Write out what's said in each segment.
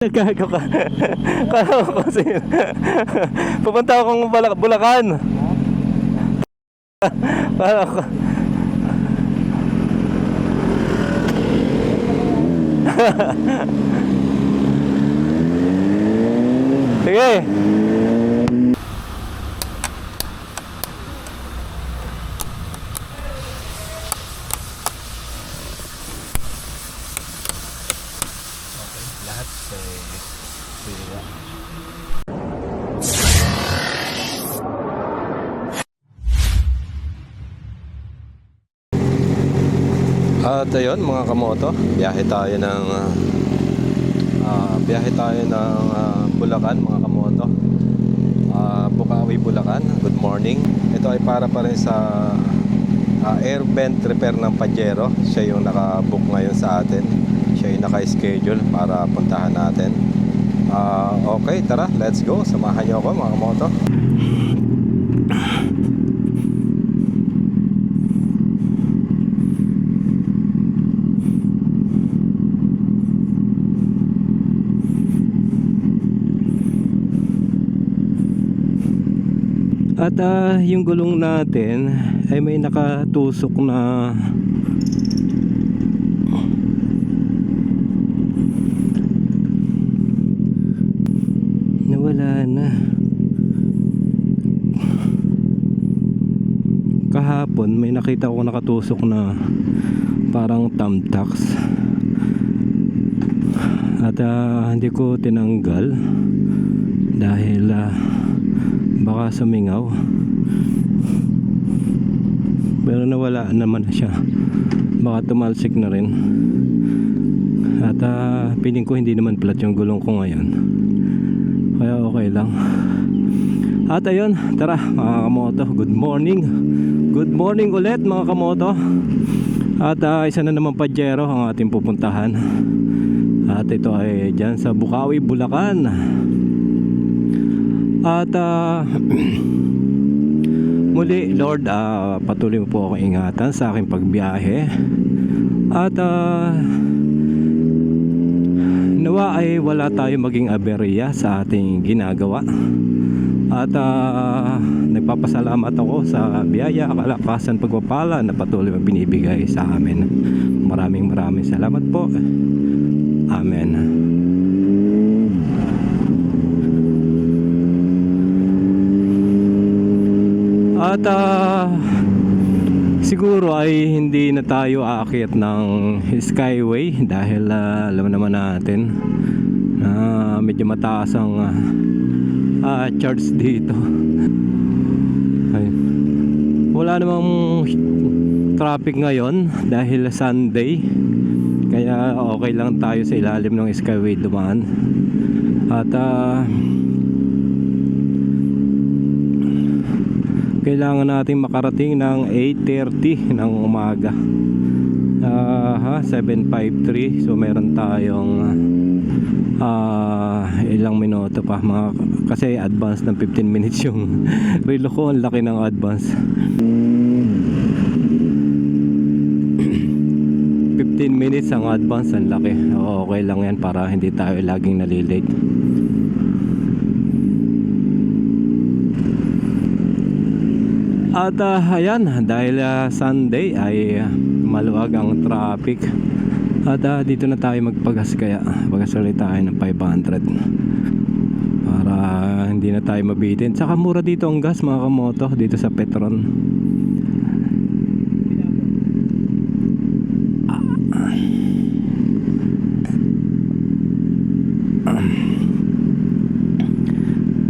Gago ka. Kala ko kasi pupunta akong Bulacan. Kala ko. Sige. Lahat sira. At ayun mga kamoto, biyahe tayo ng Bulacan mga kamoto. Bukawi, Bulacan. Good morning. Ito ay para pa rin sa air vent repair ng Pajero. Siya yung naka-book ngayon sa atin. Siya yung naka-schedule para puntahan natin. Okay, tara, let's go. Samahan niyo ako mga kamoto. At yung gulong natin ay may nakatusok na nawala na. Kahapon may nakita ko nakatusok na parang thumbtacks. At hindi ko tinanggal dahil baka sumingaw, pero nawala naman siya. Baka tumalsik na rin. At piling ko hindi naman flat yung gulong ko ngayon, kaya okay lang. At ayun, tara mga kamoto, good morning. Good morning ulit mga kamoto. At isa na naman Pajero ang ating pupuntahan. At ito ay dyan sa Bukawi, Bulacan. At muli Lord, patuloy mo po akong ingatan sa aking pagbiyahe. At nawa ay wala tayo maging aberya sa ating ginagawa. At nagpapasalamat ako sa biyaya, kalakasan, pagpapala na patuloy mo binibigay sa amin. Maraming salamat po. Amen. At siguro ay hindi na tayo aakyat ng Skyway dahil alam naman natin na medyo mataas ang charge dito. Ay, wala namang traffic ngayon dahil Sunday, kaya okay lang tayo sa ilalim ng Skyway dumaan. At kailangan natin makarating ng 8:30 ng umaga. 7:53. So meron tayong ilang minuto pa kasi advance ng 15 minutes yung relo ko. Ang laki ng advance. 15 minutes ang advance, ang laki. Okay lang yan para hindi tayo laging nalilate. At ayan, dahil Sunday ay maluwag ang traffic. At dito na tayo magpagas, kaya pagas ulit tayo ng 500 para hindi na tayo mabitin. Tsaka mura dito ang gas mga kamoto, dito sa Petron.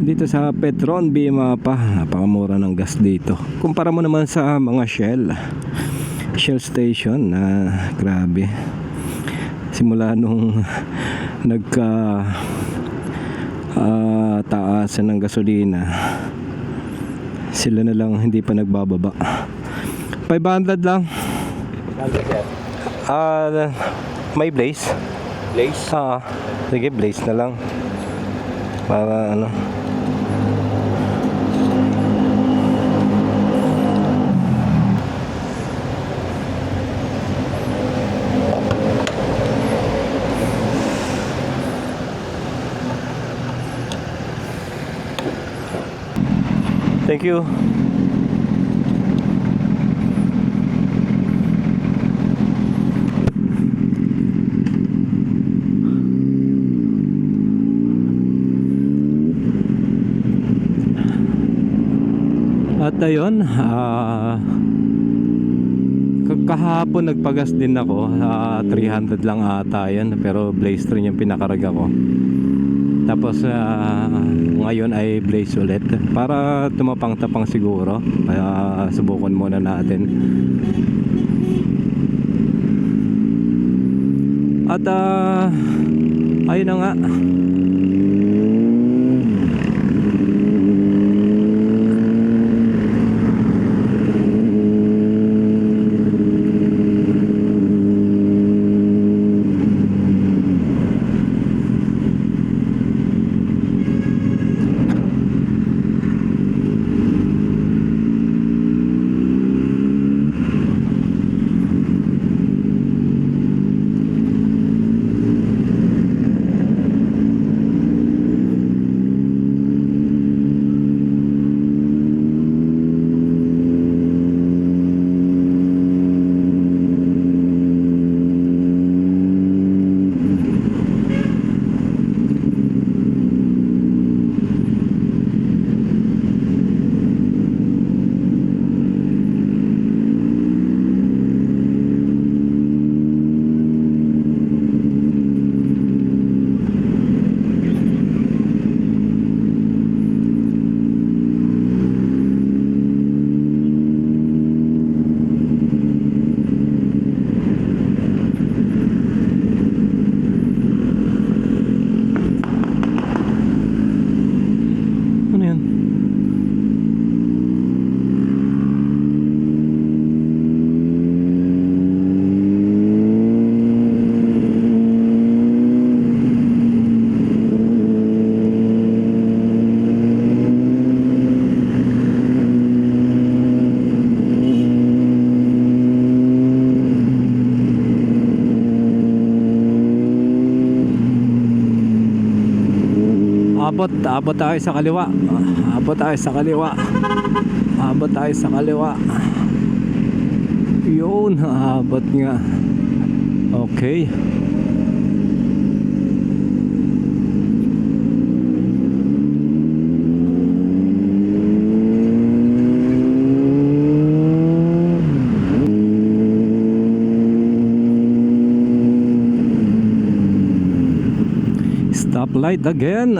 Dito sa Petron, Bima pa, napakamura ng gas dito. Kumpara mo naman sa mga Shell station na grabe. Simula nung nagka taasan ng gasolina, sila na lang hindi pa nagbababa. 500 lang. May Blaze. Blaze? Sige, Blaze na lang. Para ano. Thank you. At ayun, kahapon nagpagas din ako, 300 lang ata yan, pero blaze rin yung pinakaraga ko. Tapos ngayon ay blaze ulit para tumapang-tapang siguro. Kaya subukan muna natin. At ayun na nga. Abot tayo sa kaliwa. Abot tayo sa kaliwa. Abot tayo sa kaliwa. Yun, abot nga. Okay. Stoplight again.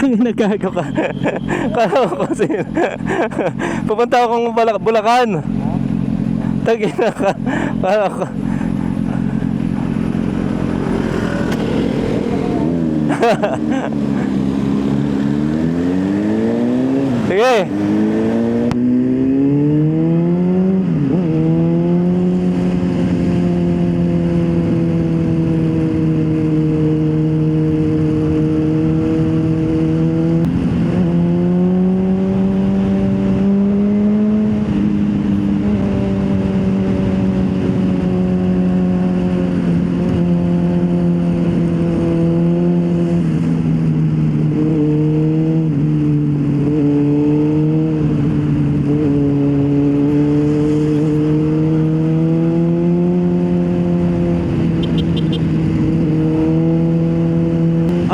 Nagagaw ka. Kala ko kasi pupunta akong Bulacan. Tagina ka. Kala ko. Sige.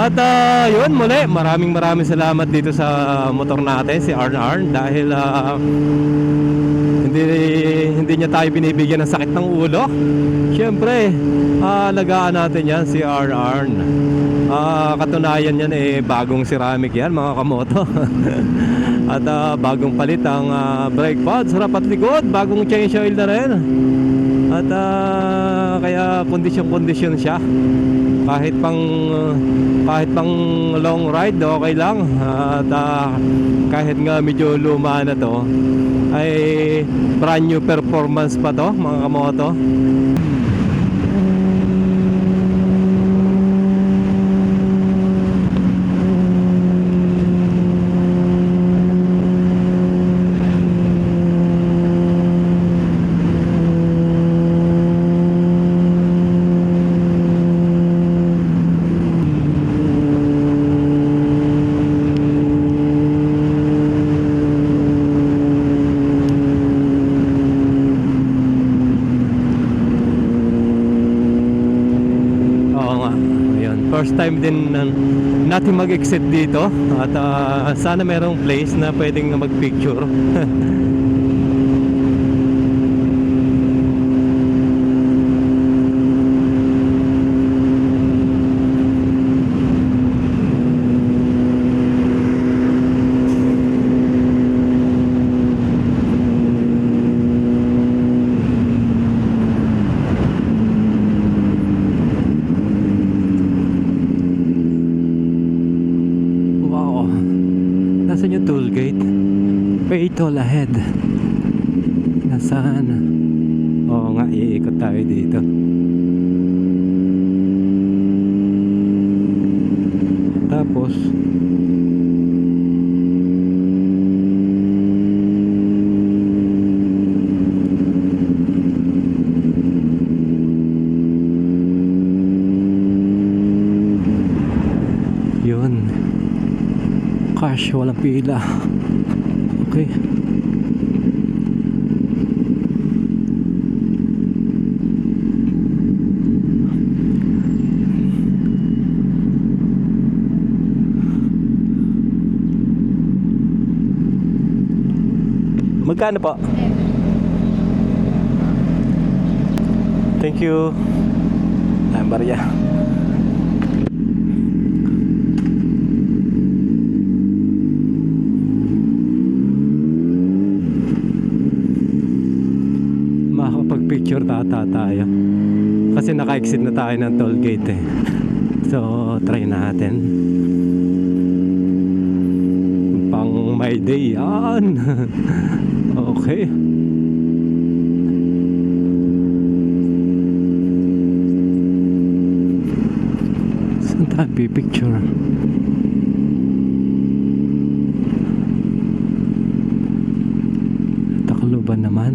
At yun muli, maraming salamat dito sa motor natin, si Arn Arn, dahil hindi niya tayo binibigyan ng sakit ng ulo. Siyempre, alagaan natin yan si Arn Arn. Katunayan yan bagong ceramic yan mga kamoto. At bagong palit ang brake pads, harap at likod, bagong change oil na rin. At kaya kondisyon siya. Kahit pang long ride okay lang. At kahit nga medyo luma na to, ay brand new performance pa to mga kamoto. First time din natin mag-exit dito. At sana merong place na pwedeng mag-picture. Nasaan yung toll gate? Pay toll ahead. Nasaan? Oo nga, iikot tayo dito. Tapos yun, cash, walang pila. Okay. Magkano po? Thank you. Barya. Makakapag-picture tayo. Kasi naka-exit na tayo ng toll gate eh. So, try natin. Pang my day yan. Okay. Saan tayo pipicture? Tacloban naman.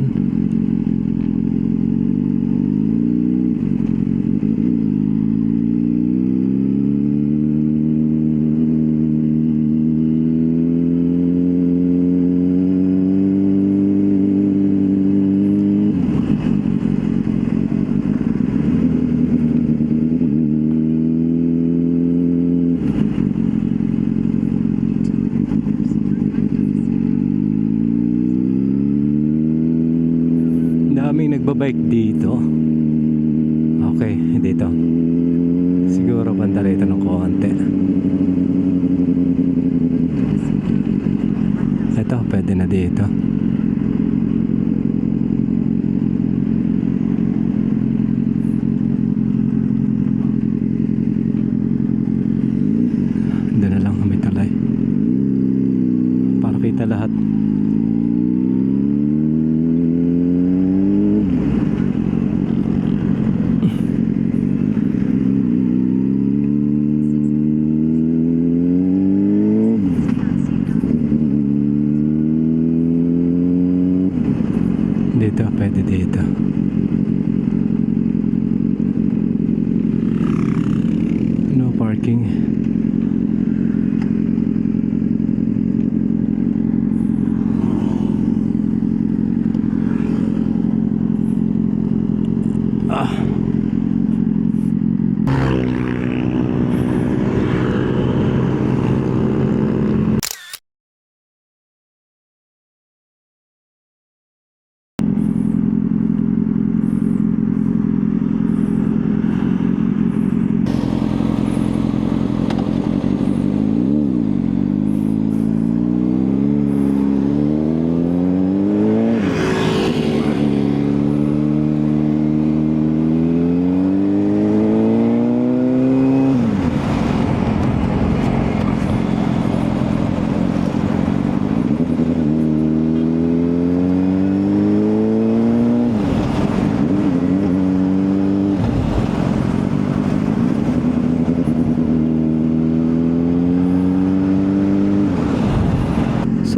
Daming nagbabike dito. Okay, dito. Siguro banda rito ng konti. Ito, pwede na dito. Doon na lang kami talay para kita lahat. Dito, pwede dito. No parking.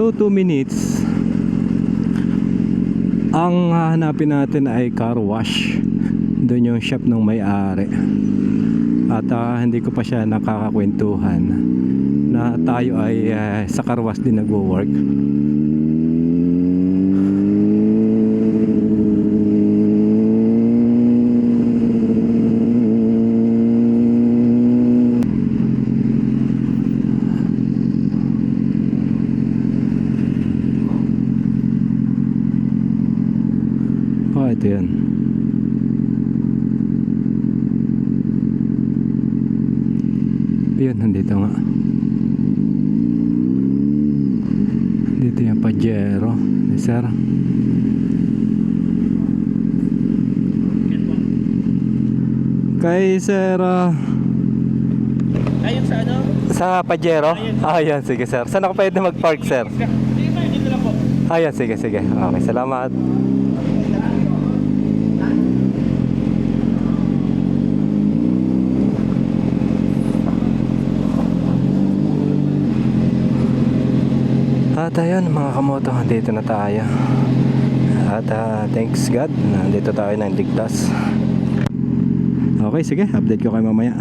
to 2 minutes, ang hahanapin natin ay car wash. Doon yung shop ng may-ari. At hindi ko pa siya nakakakwentuhan na tayo ay sa car wash din nagwo-work. Ito yan. Yun, nandito nga. Dito yung Pajero ni sir. Kay sir Ayun sa ano? sa Pajero? Ayan, sige sir. Saan ako pwede mag-park sir? Sige pa, dito lang po. Ayan, sige, sige. Okay, salamat. At ayun mga kamoto, dito na tayo. At thanks God, nandito tayo ng ligtas. Okay, sige, update ko kayo mamaya.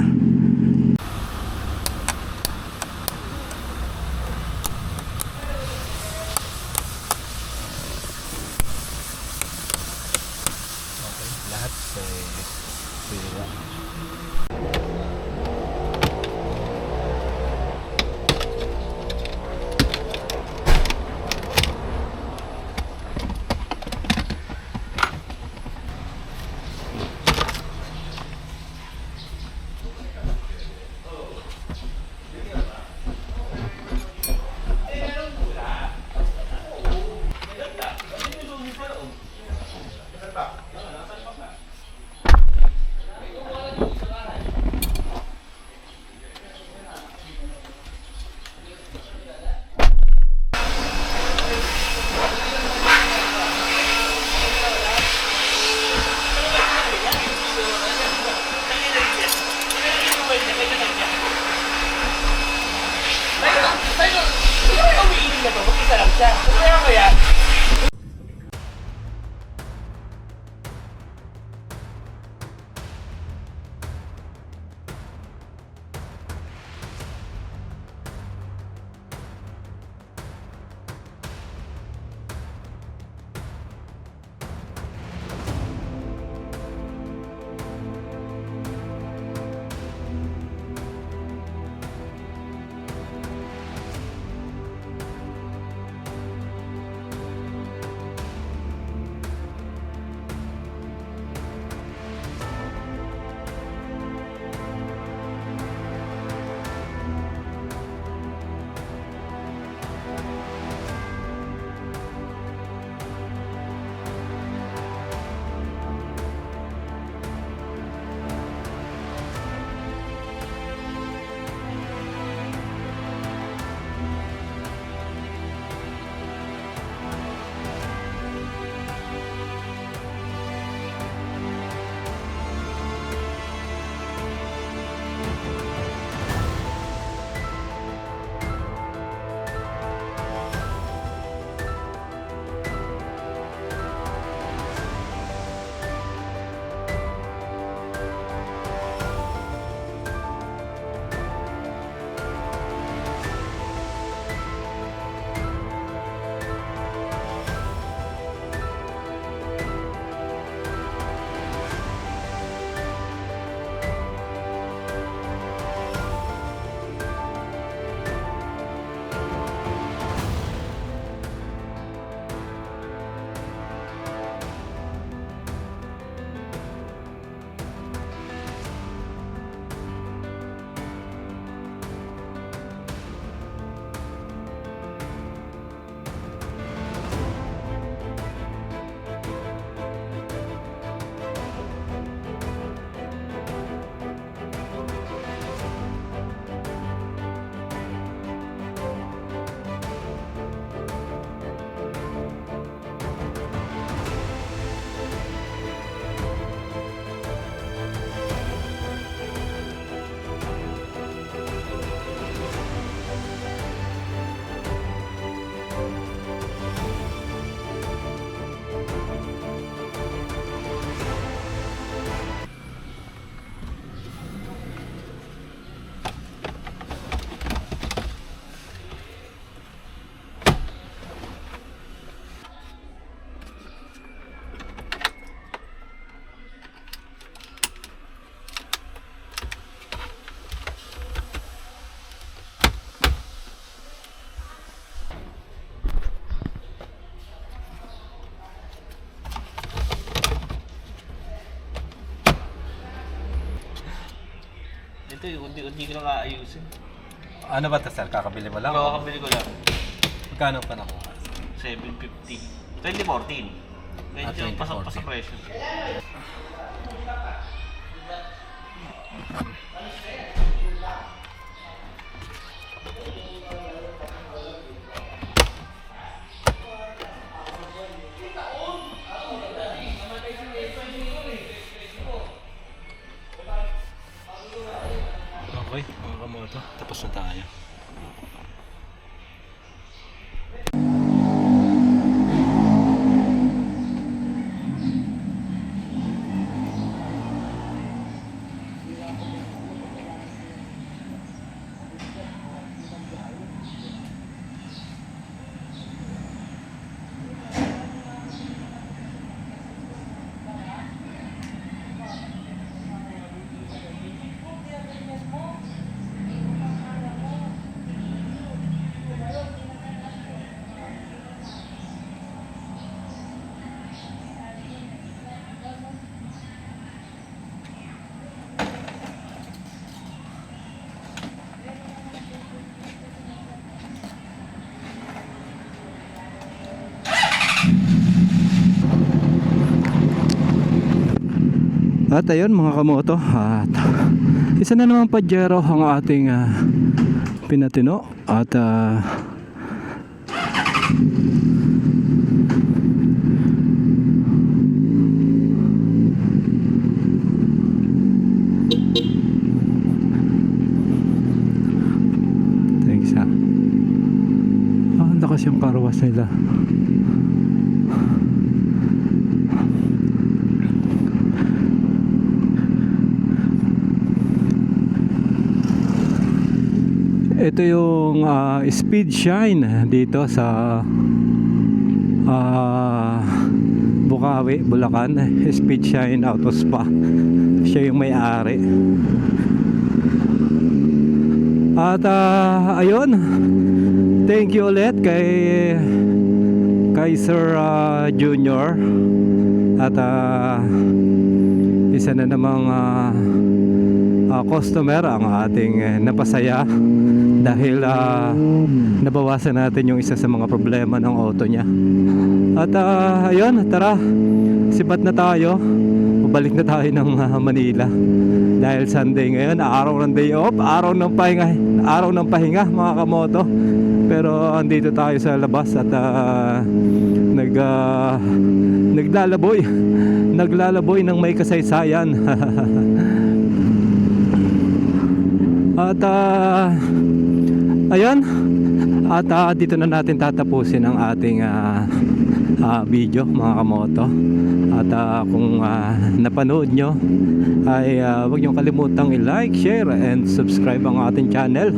Lahat sira. Ito yung unti-unti ko lang aayusin. Ano ba ito, sir? Kakabili mo lang? Kakabili ko lang. Magkano pa nakuha? 750. 2014. Medyo 2014. pasok pa sa presyo. Okay, mga kamoto. Tapos na tayo. At ayun mga kamoto, at isa na naman Pajero ang ating pinatino at thanks ang lakas yung karawas nila. Ito yung speed shine dito sa Bukawi, Bulacan. Speed shine auto spa, siya yung may-ari. At ayun, thank you ulit kay Sir Junior. At isa na namang customer ang ating napasaya dahil nabawasan natin yung isa sa mga problema ng auto niya. At ayun, tara, sibat na tayo, balik na tayo ng Manila dahil Sunday ngayon, araw ng day off, araw ng pahinga mga kamoto. Pero andito tayo sa labas at naglalaboy ng may kasaysayan. At ayun, at dito na natin tatapusin ang ating video mga kamoto. At kung napanood nyo ay huwag nyo kalimutang i-like, share and subscribe ang ating channel.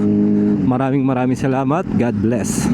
Maraming salamat. God bless.